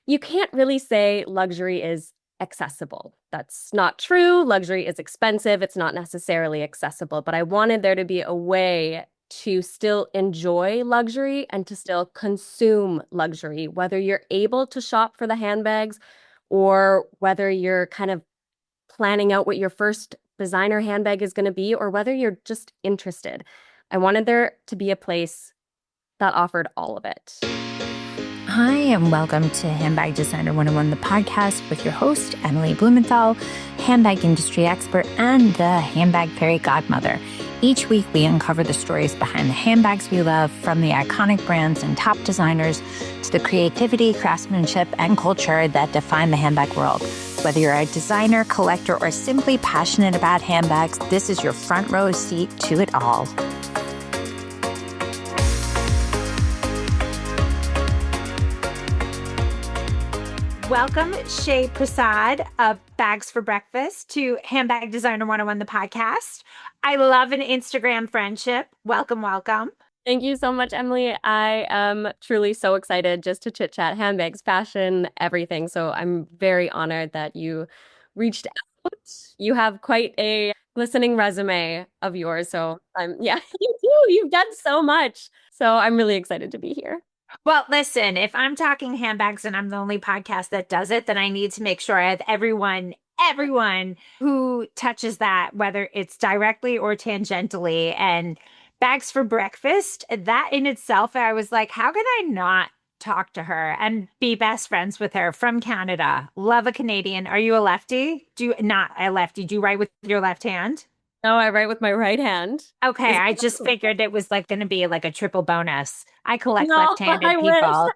you can't really say luxury is accessible. That's not true. Luxury is expensive. It's not necessarily accessible, but I wanted there to be a way to still enjoy luxury and to still consume luxury, whether you're able to shop for the handbags or whether you're kind of planning out what your first designer handbag is going to be, or whether you're just interested. I wanted there to be a place that offered all of it. Hi, and welcome to Handbag Designer 101, the podcast with your host, Emily Blumenthal, handbag industry expert and the handbag fairy godmother. Each week, we uncover the stories behind the handbags we love, from the iconic brands and top designers to the creativity, craftsmanship, and culture that define the handbag world. Whether you're a designer, collector, or simply passionate about handbags, this is your front row seat to it all. Welcome, Shay Prasad of Bags for Breakfast, to Handbag Designer 101, the podcast. I love an Instagram friendship. Welcome, welcome. Thank you so much, Emily. I am truly so excited just to chit chat handbags, fashion, everything. So I'm very honored that you reached out. You have quite a glistening resume of yours. So yeah, you do. You've done so much. So I'm really excited to be here. Well, listen, if I'm talking handbags and I'm the only podcast that does it, then I need to make sure I have everyone who touches that, whether it's directly or tangentially. And Bags for Breakfast, that in itself, I was like, how can I not talk to her and be best friends with her? From Canada. Love a Canadian. Are you a lefty? Not a lefty. Do you write with your left hand? No, I write with my right hand. Okay, I just figured it was like going to be like a triple bonus. I collect No, left-handed I people.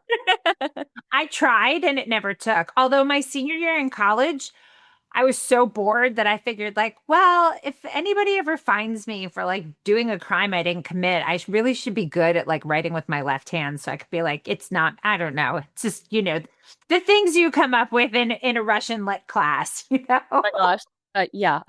wish. I tried and it never took. Although my senior year in college, I was so bored that I figured, like, well, if anybody ever finds me for like doing a crime I didn't commit, I really should be good at like writing with my left hand. So I could be like, it's not, I don't know. It's just, the things you come up with in a Russian lit class, Oh my gosh. Yeah.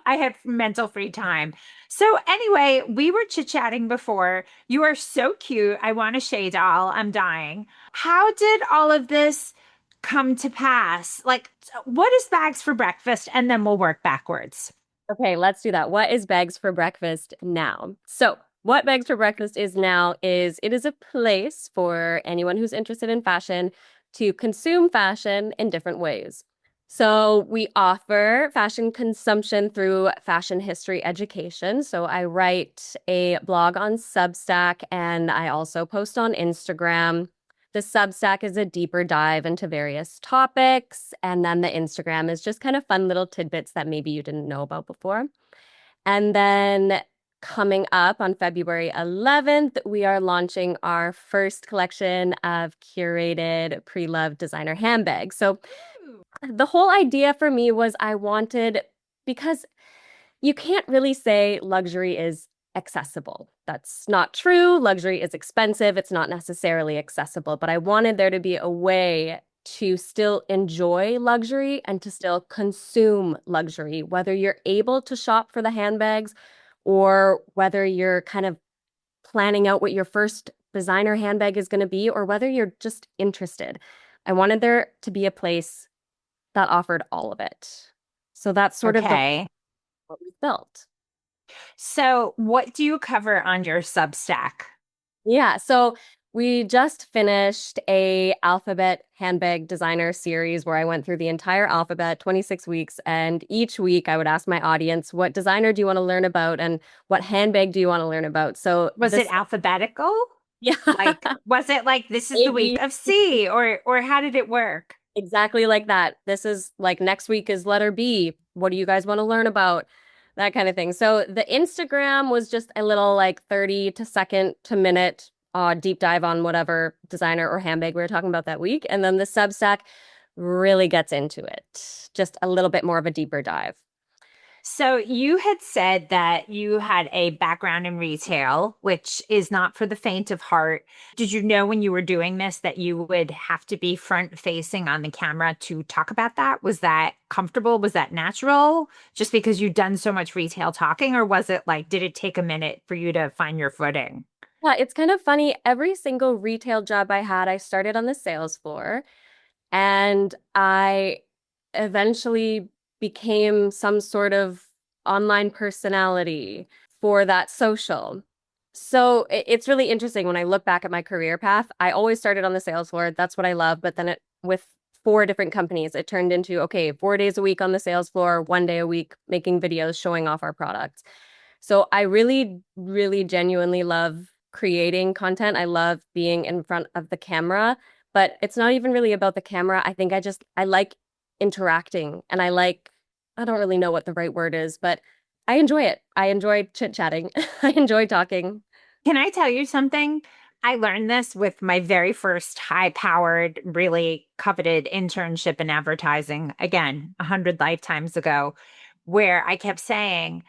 I had mental free time. So anyway, we were chit-chatting before. You are so cute. I want a Shay doll. I'm dying. How did all of this come to pass? Like, what is Bags for Breakfast? And then we'll work backwards. Okay, let's do that. What is Bags for Breakfast now? So, what Bags for Breakfast is now is it is a place for anyone who's interested in fashion to consume fashion in different ways. So, we offer fashion consumption through fashion history education. So, I write a blog on Substack and I also post on Instagram. The Substack is a deeper dive into various topics. And then the Instagram is just kind of fun little tidbits that maybe you didn't know about before. And then coming up on February 11th, we are launching our first collection of curated pre-loved designer handbags. So the whole idea for me was because you can't really say luxury is accessible. That's not true. Luxury is expensive. It's not necessarily accessible, but I wanted there to be a way to still enjoy luxury and to still consume luxury, whether you're able to shop for the handbags or whether you're kind of planning out what your first designer handbag is going to be, or whether you're just interested. I wanted there to be a place that offered all of it. So that's sort of what we built. So what do you cover on your Substack? Yeah, so we just finished a alphabet handbag designer series where I went through the entire alphabet, 26 weeks, and each week I would ask my audience, what designer do you want to learn about and what handbag do you want to learn about? So Was it alphabetical? Yeah. Like, was it like this is the week of C, or how did it work? Exactly like that. This is like next week is letter B. What do you guys want to learn about? That kind of thing. So the Instagram was just a little like 30 to second to minute deep dive on whatever designer or handbag we were talking about that week. And then the Substack really gets into it. Just a little bit more of a deeper dive. So you had said that you had a background in retail, which is not for the faint of heart. Did you know when you were doing this that you would have to be front facing on the camera to talk about that? Was that comfortable? Was that natural? Just because you'd done so much retail talking, or was it like, did it take a minute for you to find your footing? Yeah, it's kind of funny. Every single retail job I had, I started on the sales floor and I eventually became some sort of online personality for that social. So it's really interesting when I look back at my career path. I always started on the sales floor. That's what I love. But then with four different companies, it turned into, okay, 4 days a week on the sales floor, 1 day a week making videos showing off our products. So I really, really genuinely love creating content. I love being in front of the camera, but it's not even really about the camera. I think I like interacting and I don't really know what the right word is, but I enjoy it. I enjoy chit-chatting. I enjoy talking. Can I tell you something? I learned this with my very first high powered, really coveted internship in advertising, again, 100 lifetimes ago, where I kept saying,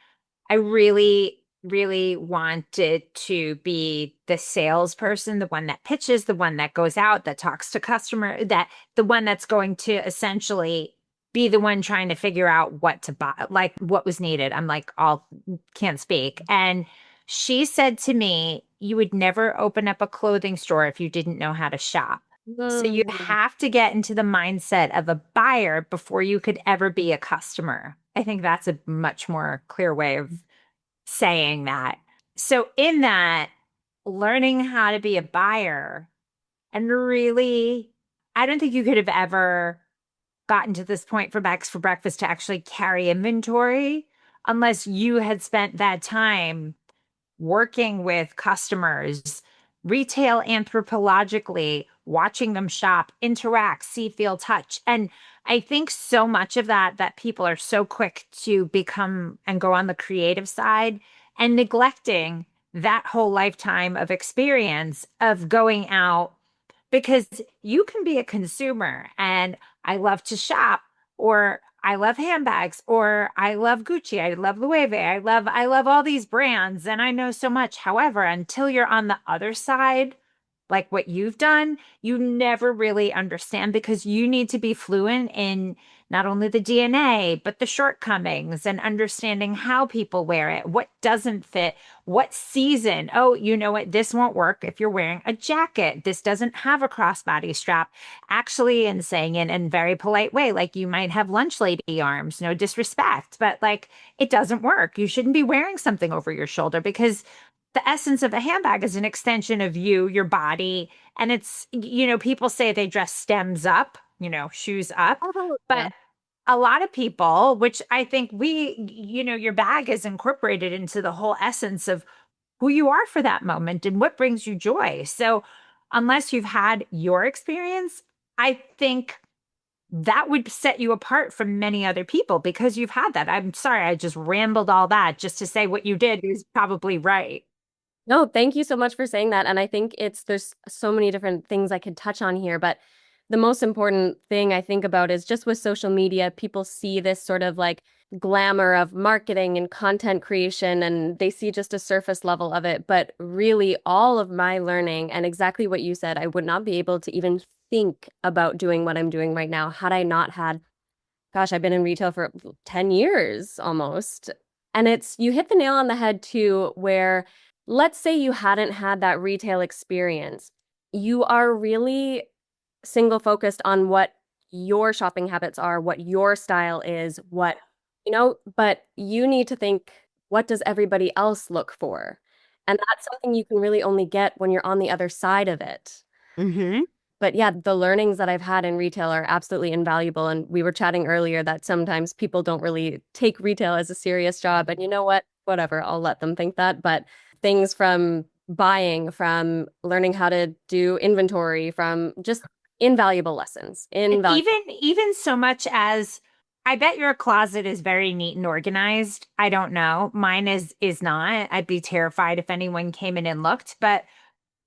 I really, really wanted to be the salesperson, the one that pitches, the one that goes out, that talks to customer, that the one that's going to essentially be the one trying to figure out what to buy, like what was needed. I'm like, all can't speak. And she said to me, you would never open up a clothing store if you didn't know how to shop. So you Mm. have to get into the mindset of a buyer before you could ever be a customer. I think that's a much more clear way of saying that. So, in that, learning how to be a buyer and really, I don't think you could have ever gotten to this point for Bags for Breakfast to actually carry inventory unless you had spent that time working with customers, retail anthropologically, watching them shop, interact, see, feel, touch. And I think so much of that people are so quick to become and go on the creative side and neglecting that whole lifetime of experience of going out because you can be a consumer and I love to shop or I love handbags or I love Gucci, I love Loewe, I love all these brands and I know so much. However, until you're on the other side, like what you've done, you never really understand because you need to be fluent in not only the DNA, but the shortcomings and understanding how people wear it, what doesn't fit, what season. Oh, you know what? This won't work if you're wearing a jacket. This doesn't have a crossbody strap. Actually, and saying it in a very polite way, like you might have lunch lady arms, no disrespect, but like it doesn't work. You shouldn't be wearing something over your shoulder because the essence of a handbag is an extension of you, your body. And it's, people say they dress stems up, shoes up. Oh, But yeah. a lot of people, which I think your bag is incorporated into the whole essence of who you are for that moment and what brings you joy. So, unless you've had your experience, I think that would set you apart from many other people because you've had that. I'm sorry, I just rambled all that just to say what you did is probably right. No, thank you so much for saying that. And I think there's so many different things I could touch on here, but the most important thing I think about is just with social media, people see this sort of like glamour of marketing and content creation, and they see just a surface level of it. But really, all of my learning and exactly what you said, I would not be able to even think about doing what I'm doing right now had I not had, gosh, I've been in retail for 10 years almost. And you hit the nail on the head too, where let's say you hadn't had that retail experience. You are really single focused on what your shopping habits are, what your style is, but you need to think, what does everybody else look for? And that's something you can really only get when you're on the other side of it. Hmm. But yeah, the learnings that I've had in retail are absolutely invaluable. And we were chatting earlier that sometimes people don't really take retail as a serious job. And you know what? Whatever, I'll let them think that. But things from buying, from learning how to do inventory, from just invaluable lessons. Invaluable. Even so much as I bet your closet is very neat and organized. I don't know. Mine is not. I'd be terrified if anyone came in and looked, but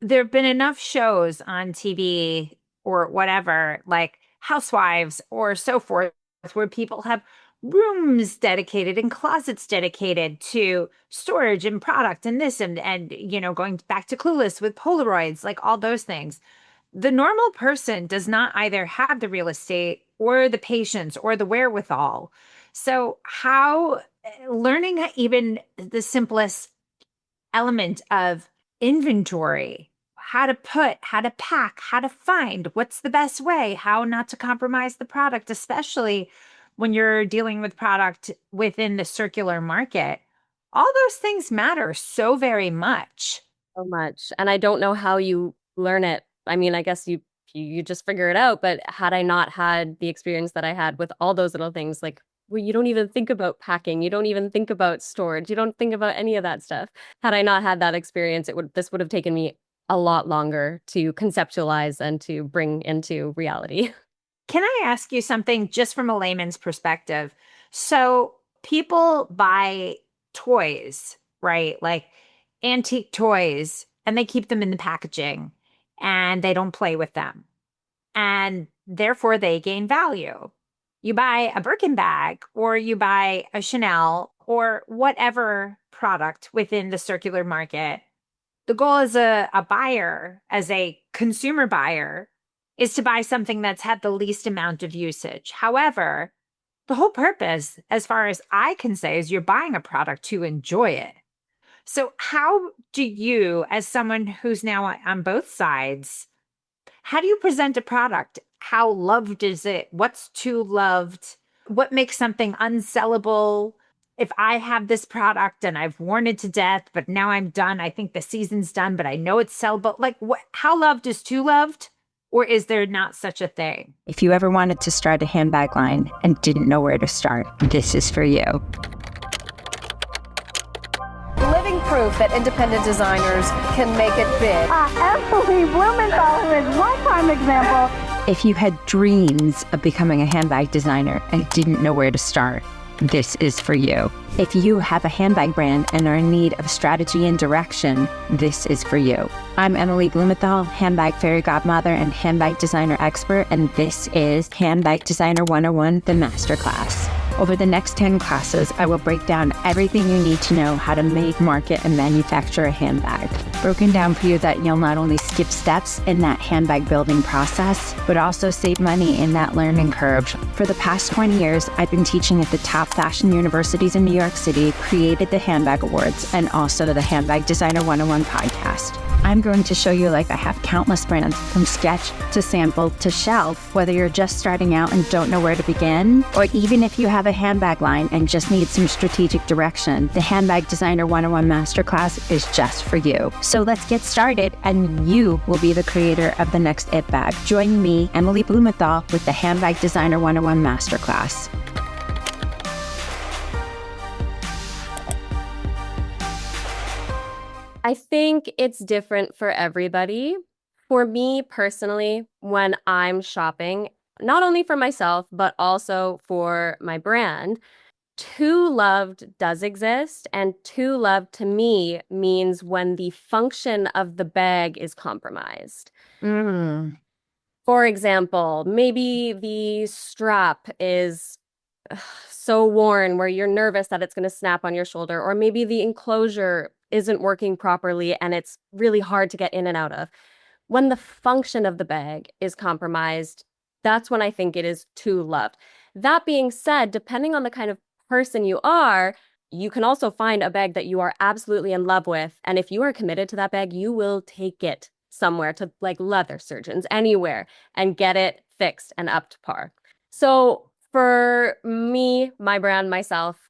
there have been enough shows on TV or whatever, like Housewives or so forth, where people have rooms dedicated and closets dedicated to storage and product and this and going back to Clueless with Polaroids, like all those things. The normal person does not either have the real estate or the patience or the wherewithal. So, how learning even the simplest element of inventory, how to put, how to pack, how to find, what's the best way, how not to compromise the product, especially when you're dealing with product within the circular market. All those things matter so very much. So much. And I don't know how you learn it. I mean, I guess you just figure it out, but had I not had the experience that I had with all those little things, like well, you don't even think about packing, you don't even think about storage, you don't think about any of that stuff. Had I not had that experience, this would have taken me a lot longer to conceptualize and to bring into reality. Can I ask you something just from a layman's perspective? So people buy toys, right? Like antique toys, and they keep them in the packaging and they don't play with them. And therefore they gain value. You buy a Birkin bag or you buy a Chanel or whatever product within the circular market. The goal as a buyer, as a consumer buyer, is to buy something that's had the least amount of usage. However, the whole purpose, as far as I can say, is you're buying a product to enjoy it. So, how do you, as someone who's now on both sides, how do you present a product? How loved is it? What's too loved? What makes something unsellable? If I have this product and I've worn it to death, but now I'm done, I think the season's done, but I know it's sellable. Like, how loved is too loved? Or is there not such a thing? If you ever wanted to start a handbag line and didn't know where to start, this is for you. Living proof that independent designers can make it big. Emily Blumenthal is one prime example. If you had dreams of becoming a handbag designer and didn't know where to start, this is for you. If you have a handbag brand and are in need of strategy and direction, this is for you. I'm Emily Blumenthal, handbag fairy godmother and handbag designer expert, and this is Handbag Designer 101, the masterclass. Over the next 10 classes, I will break down everything you need to know how to make, market, and manufacture a handbag. Broken down for you that you'll not only skip steps in that handbag building process, but also save money in that learning curve. For the past 20 years, I've been teaching at the top fashion universities in New York City, created the Handbag Awards, and also the Handbag Designer 101 podcast. I'm going to show you like I have countless brands from sketch to sample to shelf, whether you're just starting out and don't know where to begin, or even if you have a handbag line and just need some strategic direction, the Handbag Designer 101 Masterclass is just for you. So let's get started, and you will be the creator of the next It Bag. Join me, Emily Blumenthal, with the Handbag Designer 101 Masterclass. I think it's different for everybody. For me personally, when I'm shopping, not only for myself, but also for my brand, too loved does exist. And too loved to me means when the function of the bag is compromised. For example, maybe the strap is so worn where you're nervous that it's going to snap on your shoulder, or maybe the enclosure isn't working properly and it's really hard to get in and out of. When the function of the bag is compromised, that's when I think it is too loved. That being said, depending on the kind of person you are, you can also find a bag that you are absolutely in love with. And if you are committed to that bag, you will take it somewhere to like leather surgeons, anywhere, and get it fixed and up to par. So for me, my brand, myself,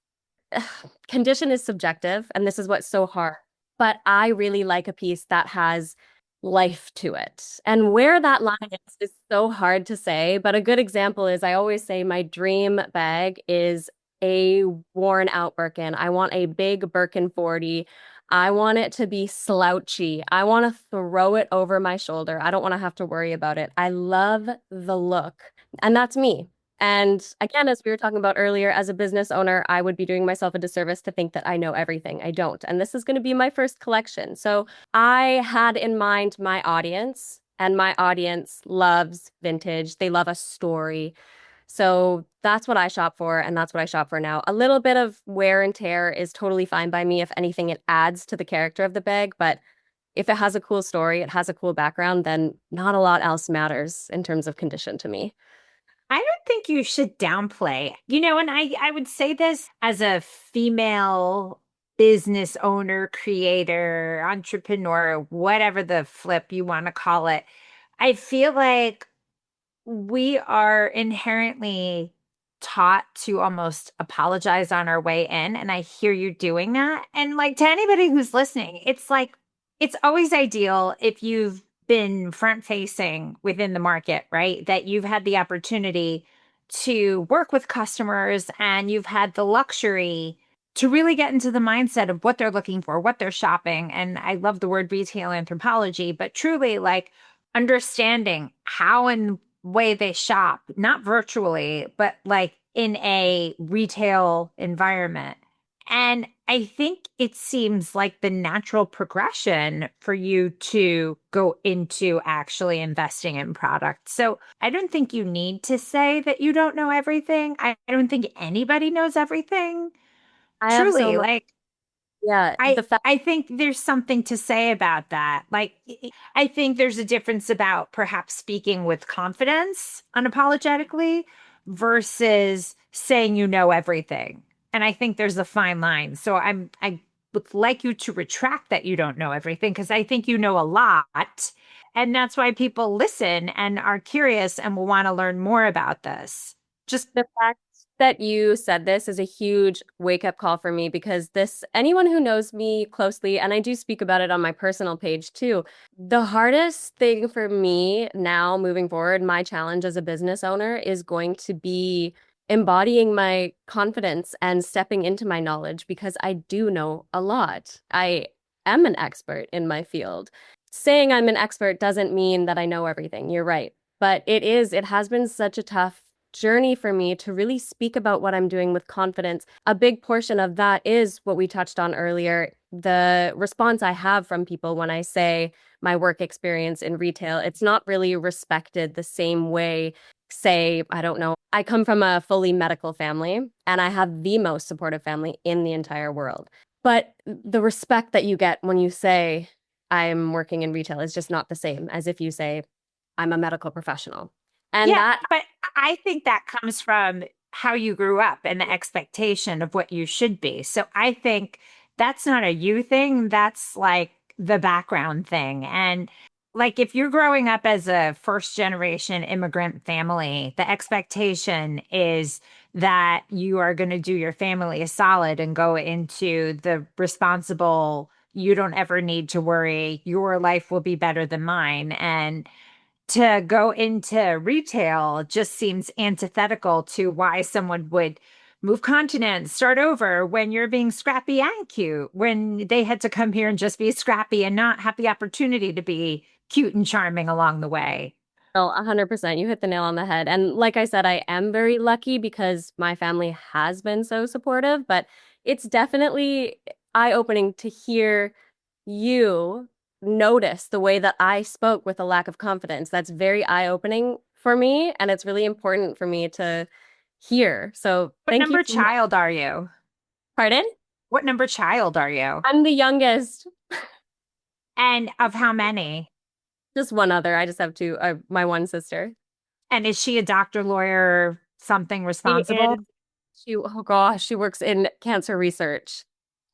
condition is subjective, and this is what's so hard. But I really like a piece that has life to it. And where that line is so hard to say. But a good example is I always say my dream bag is a worn out Birkin. I want a big Birkin 40. I want it to be slouchy. I want to throw it over my shoulder. I don't want to have to worry about it. I love the look. And that's me. And again, as we were talking about earlier, as a business owner, I would be doing myself a disservice to think that I know everything. I don't. And this is going to be my first collection. So I had in mind my audience, and my audience loves vintage. They love a story. So that's what I shop for, and that's what I shop for now. A little bit of wear and tear is totally fine by me. If anything, it adds to the character of the bag. But if it has a cool story, it has a cool background, then not a lot else matters in terms of condition to me. I don't think you should downplay, and I would say this as a female business owner, creator, entrepreneur, whatever the flip you want to call it, I feel like we are inherently taught to almost apologize on our way in. And I hear you doing that. And like to anybody who's listening, it's like, it's always ideal if you've been front facing within the market, right? That you've had the opportunity to work with customers and you've had the luxury to really get into the mindset of what they're looking for, what they're shopping. And I love the word retail anthropology, but truly like understanding how and way they shop, not virtually, but like in a retail environment. And I think it seems like the natural progression for you to go into actually investing in products. So I don't think you need to say that you don't know everything. I don't think anybody knows everything. I have so Truly, much. like Yeah, I the fact. I think there's something to say about that. Like I think there's a difference about perhaps speaking with confidence unapologetically versus saying you know everything. And I think there's a fine line. So I would like you to retract that you don't know everything because I think you know a lot. And that's why people listen and are curious and will want to learn more about this. Just The fact that you said this is a huge wake-up call for me because anyone who knows me closely, and I do speak about it on my personal page too, the hardest thing for me now moving forward, my challenge as a business owner is going to be embodying my confidence and stepping into my knowledge because I do know a lot. I am an expert in my field. Saying I'm an expert doesn't mean that I know everything. You're right. But it has been such a tough journey for me to really speak about what I'm doing with confidence. A big portion of that is what we touched on earlier, the response I have from people when I say my work experience in retail. It's not really respected the same way. Say, I don't know, I come from a fully medical family and I have the most supportive family in the entire world. But the respect that you get when you say I'm working in retail is just not the same as if you say I'm a medical professional. And yeah, that but I think that comes from how you grew up and the expectation of what you should be. So I think that's not a you thing, that's like the background thing. And like if you're growing up as a first generation immigrant family, the expectation is that you are going to do your family a solid and go into the responsible, you don't ever need to worry, your life will be better than mine. And to go into retail just seems antithetical to why someone would move continents, start over when you're being scrappy and cute, when they had to come here and just be scrappy and not have the opportunity to be cute and charming along the way. Oh, 100%. You hit the nail on the head. And like I said, I am very lucky because my family has been so supportive, but it's definitely eye-opening to hear you notice the way that I spoke with a lack of confidence. That's very eye-opening for me, and it's really important for me to hear. So What thank you. number child are you? Pardon? What number child are you? I'm the youngest. And of how many? Just one other. I just have two, my one sister. And is she a doctor, lawyer, something She responsible? is, oh gosh, she works in cancer research.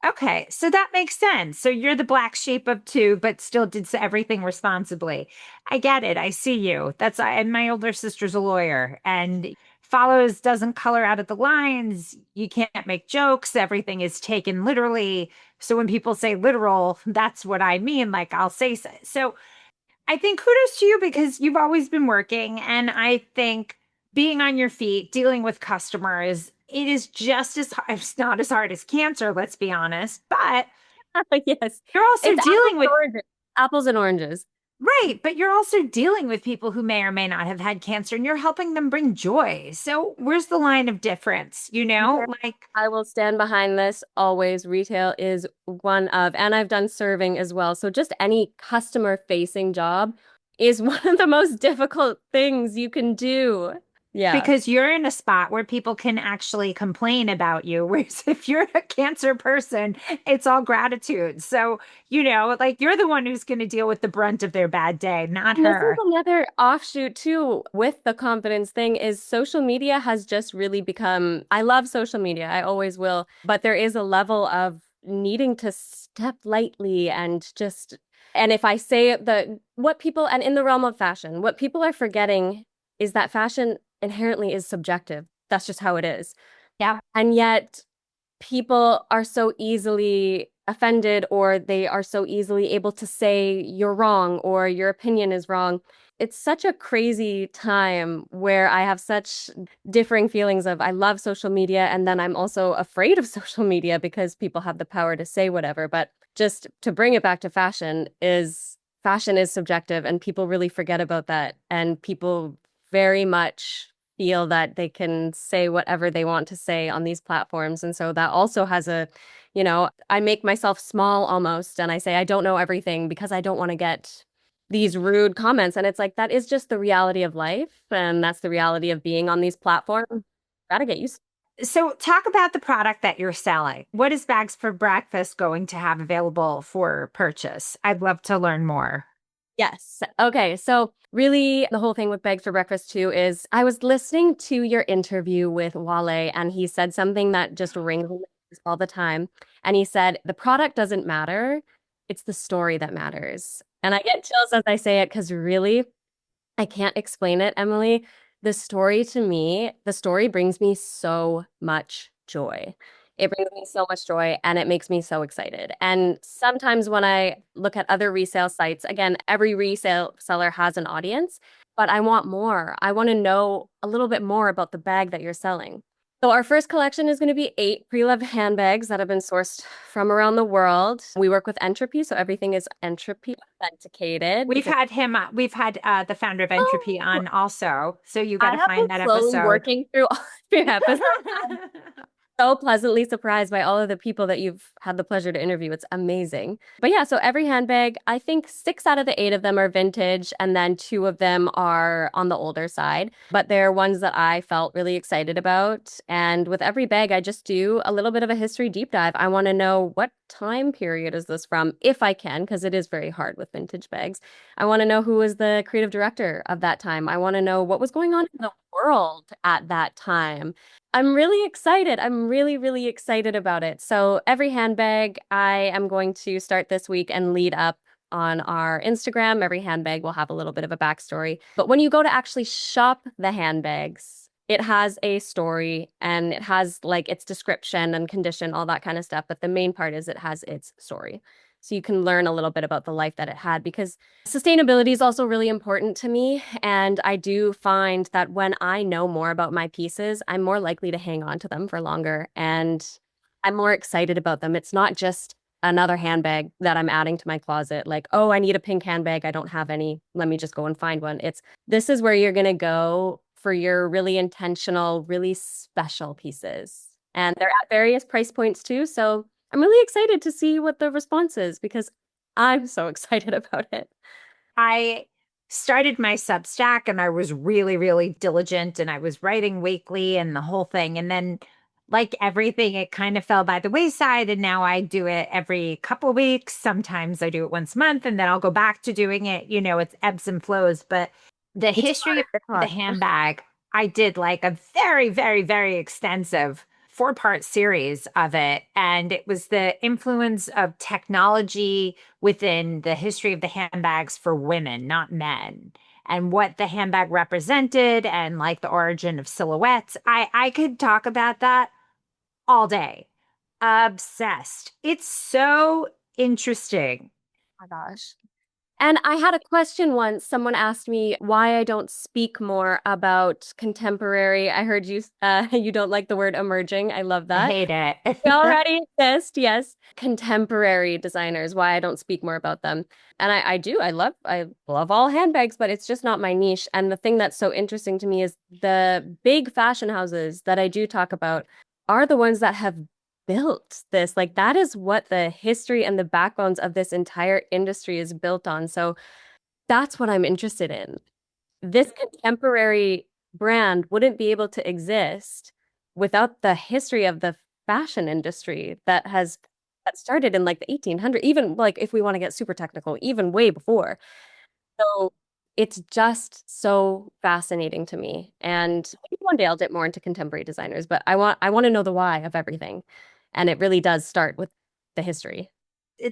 Okay, so that makes sense. So you're the black sheep of two, but still did everything responsibly. I get it. I see you. And my older sister's a lawyer and follows, doesn't color out at the lines. You can't make jokes. Everything is taken literally. So when people say literal, that's what I mean. Like I'll say so. So I think kudos to you because you've always been working. And I think being on your feet, dealing with customers, it is just as hard, it's not as hard as cancer, let's be honest, but Yes. you're also It's dealing with, apples and oranges. right, but you're also dealing with people who may or may not have had cancer and you're helping them bring joy. So where's the line of difference? You know, like, I will stand behind this always. Retail is one of, and I've done serving as well. So just any customer facing job is one of the most difficult things you can do. Yeah. because you're in a spot where people can actually complain about you. Whereas if you're a cancer person, it's all gratitude. So, you know, like you're the one who's going to deal with the brunt of their bad day, not And this is her. another offshoot too with the confidence thing is social media has just really become, I love social media. I always will, but there is a level of needing to step lightly and just, and if I say what people, and in the realm of fashion, what people are forgetting is that fashion inherently is subjective. That's just how it is. Yeah. And yet people are so easily offended, or they are so easily able to say you're wrong or your opinion is wrong. It's such a crazy time where I have such differing feelings of I love social media, and then I'm also afraid of social media because people have the power to say whatever. But just to bring it back to fashion is subjective, and people really forget about that. And people very much feel that they can say whatever they want to say on these platforms. And so that also has I make myself small almost, and I say I don't know everything because I don't want to get these rude comments. And it's like, that is just the reality of life. And that's the reality of being on these platforms. Gotta get used to. So talk about the product that you're selling. What is Bags for Breakfast going to have available for purchase? I'd love to learn more. Yes. Okay. So really the whole thing with Bags for Breakfast too is I was listening to your interview with Wale, and he said something that just rings in my ears all the time. And he said, the product doesn't matter. It's the story that matters. And I get chills as I say it because really, I can't explain it, Emily. The story brings me so much joy. It brings me so much joy, and it makes me so excited. And sometimes when I look at other resale sites, again, every resale seller has an audience, but I want more. I want to know a little bit more about the bag that you're selling. So our first collection is going to be 8 pre-loved handbags that have been sourced from around the world. We work with Entropy, so everything is Entropy authenticated. We've had him, we've had the founder of Entropy on also. So you got I to have find been that slowly episode. working through all of your episodes. So pleasantly surprised by all of the people that you've had the pleasure to interview. It's amazing. But yeah, so every handbag, I think 6 out of the 8 of them are vintage, and then 2 of them are on the older side. But they're ones that I felt really excited about. And with every bag, I just do a little bit of a history deep dive. I want to know, what time period is this from, if I can, because it is very hard with vintage bags. I want to know who was the creative director of that time. I want to know what was going on in the world at that time. I'm really excited. I'm really, really excited about it. So every handbag I am going to start this week and lead up on our Instagram. Every handbag will have a little bit of a backstory. But when you go to actually shop the handbags, it has a story, and it has like its description and condition, all that kind of stuff. But the main part is it has its story. So you can learn a little bit about the life that it had, because sustainability is also really important to me. And I do find that when I know more about my pieces, I'm more likely to hang on to them for longer, and I'm more excited about them. It's not just another handbag that I'm adding to my closet. Like, oh, I need a pink handbag. I don't have any. Let me just go and find one. This is where you're going to go for your really intentional, really special pieces. And they're at various price points too. So I'm really excited to see what the response is, because I'm so excited about it. I started my Substack and I was really, really diligent and I was writing weekly and the whole thing. And then, like everything, it kind of fell by the wayside. And now I do it every couple weeks. Sometimes I do it once a month, and then I'll go back to doing it. It's ebbs and flows. But the history of the handbag, I did like a very, very, very extensive 4-part series of it. And it was the influence of technology within the history of the handbags for women, not men, and what the handbag represented, and like the origin of silhouettes. I could talk about that all day. Obsessed. It's so interesting. Oh my gosh. And I had a question once. Someone asked me why I don't speak more about contemporary. I heard you don't like the word emerging. I love I that. hate it. They already exist, yes. Contemporary designers, why I don't speak more about them. And I do. I love all handbags, but it's just not my niche. And the thing that's so interesting to me is the big fashion houses that I do talk about are the ones that have built this. Like, that is what the history and the backbones of this entire industry is built on. So that's what I'm interested in. This contemporary brand wouldn't be able to exist without the history of the fashion industry that started in like the 1800s, even like if we want to get super technical, even way before. So it's just so fascinating to me. And maybe one day I'll dip more into contemporary designers, but I want to know the why of everything. And it really does start with the history.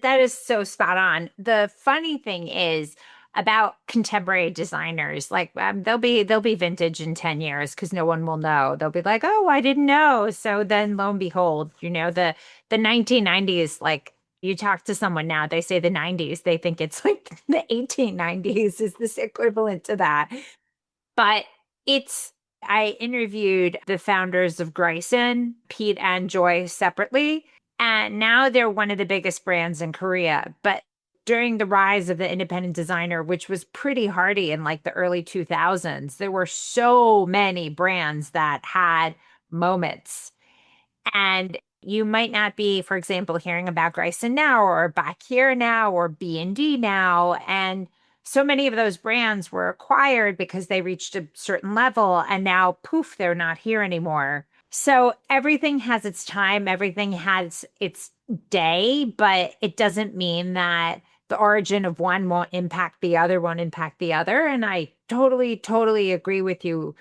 That is so spot on. The funny thing is about contemporary designers, like they'll be vintage in 10 years because no one will know. They'll be like, oh, I didn't know. So then lo and behold, the 1990s, like you talk to someone now, they say the 90s, they think it's like the 1890s is this equivalent to that. But I interviewed the founders of Grayson, Pete and Joy, separately. And now they're one of the biggest brands in Korea. But during the rise of the independent designer, which was pretty hardy in like the early 2000s, there were so many brands that had moments. And you might not be, for example, hearing about Grayson now or Back Here now or B&D now. And so many of those brands were acquired because they reached a certain level and now poof, they're not here anymore. So everything has its time, everything has its day, but it doesn't mean that the origin of one won't impact the other, won't impact the other. And I totally agree with you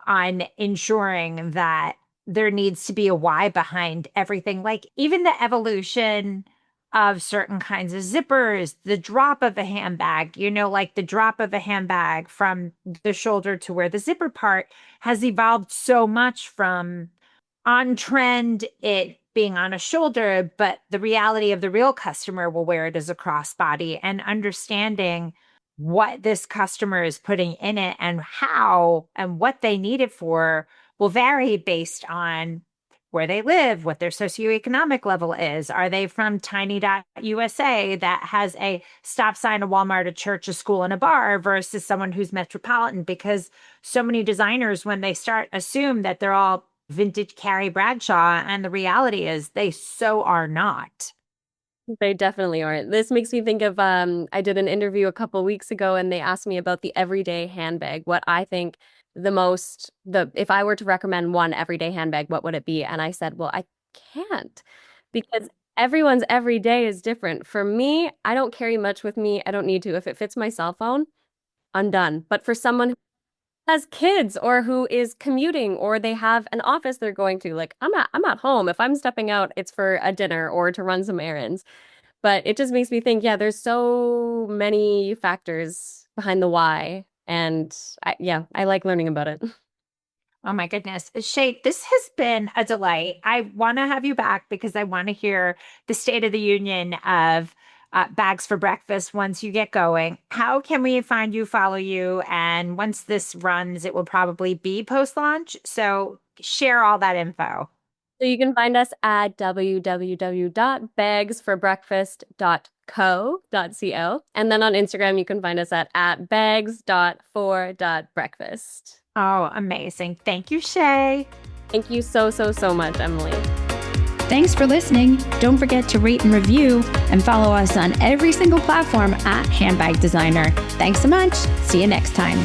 on ensuring that there needs to be a why behind everything. Like even the evolution of certain kinds of zippers, the drop of a handbag, like the drop of a handbag from the shoulder to where the zipper part has evolved so much from on trend, it being on a shoulder, but the reality of the real customer will wear it as a crossbody, and understanding what this customer is putting in it and how and what they need it for will vary based on where they live, what their socioeconomic level is. Are they from tiny.usa that has a stop sign, a Walmart, a church, a school, and a bar versus someone who's metropolitan? Because so many designers, when they start, assume that they're all vintage Carrie Bradshaw. And the reality is they so are not. They definitely aren't. This makes me think of, I did an interview a couple weeks ago and they asked me about the everyday handbag, what I think if I were to recommend one everyday handbag, what would it be? And I said, well, I can't, because everyone's everyday is different. For me, I don't carry much with me. I don't need to. If it fits my cell phone, I'm done. But for someone who has kids or who is commuting or they have an office they're going to, like I'm at home. If I'm stepping out, it's for a dinner or to run some errands. But it just makes me think, yeah, there's so many factors behind the why. And I like learning about it. Oh my goodness. Shay, this has been a delight. I want to have you back because I want to hear the state of the union of Bags for Breakfast once you get going. How can we find you, follow you? And once this runs, it will probably be post-launch. So share all that info. So you can find us at www.bagsforbreakfast.co. And then on Instagram, you can find us at bags.for.breakfast. Oh, amazing. Thank you, Shay. Thank you so much, Emily. Thanks for listening. Don't forget to rate and review and follow us on every single platform at Handbag Designer. Thanks so much. See you next time.